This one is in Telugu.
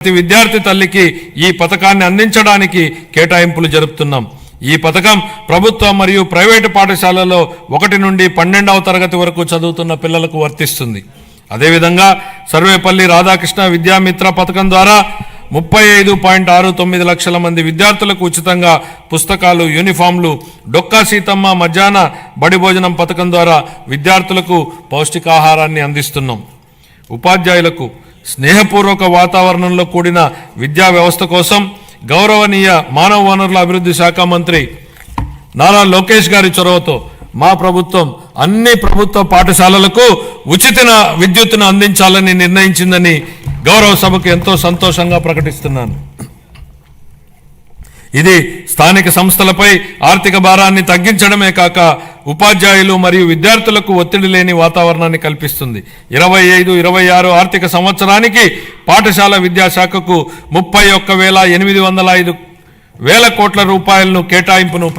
ప్రతి విద్యార్థి తల్లికి ఈ పథకాన్ని అందించడానికి కేటాయింపులు జరుపుతున్నాం। ఈ పథకం ప్రభుత్వ మరియు ప్రైవేటు పాఠశాలల్లో 1 నుండి 12వ తరగతి వరకు చదువుతున్న పిల్లలకు వర్తిస్తుంది। అదేవిధంగా సర్వేపల్లి రాధాకృష్ణ విద్యామిత్ర పథకం ద్వారా 35.69 లక్షల మంది విద్యార్థులకు ఉచితంగా పుస్తకాలు, యూనిఫామ్లు, డొక్కా సీతమ్మ మధ్యాహ్న బడి భోజనం పథకం ద్వారా విద్యార్థులకు పౌష్టికాహారాన్ని అందిస్తున్నాం। ఉపాధ్యాయులకు స్నేహపూర్వక వాతావరణంలో కూడిన విద్యా వ్యవస్థ కోసం గౌరవనీయ మానవ వనరుల అభివృద్ధి శాఖ మంత్రి నారా లోకేష్ గారి చొరవతో మా ప్రభుత్వం అన్ని ప్రభుత్వ పాఠశాలలకు ఉచిత విద్యుత్తును అందించాలని నిర్ణయించిందని గౌరవ సభకు ఎంతో సంతోషంగా ప్రకటిస్తున్నాను। ఇది స్థానిక సంస్థలపై ఆర్థిక భారాన్ని తగ్గించడమే కాక ఉపాధ్యాయులు మరియు విద్యార్థులకు ఒత్తిడి లేని వాతావరణాన్ని కల్పిస్తుంది। 25-26 ఆర్థిక సంవత్సరానికి పాఠశాల విద్యాశాఖకు 31,805 కోట్ల రూపాయలను కేటాయింపును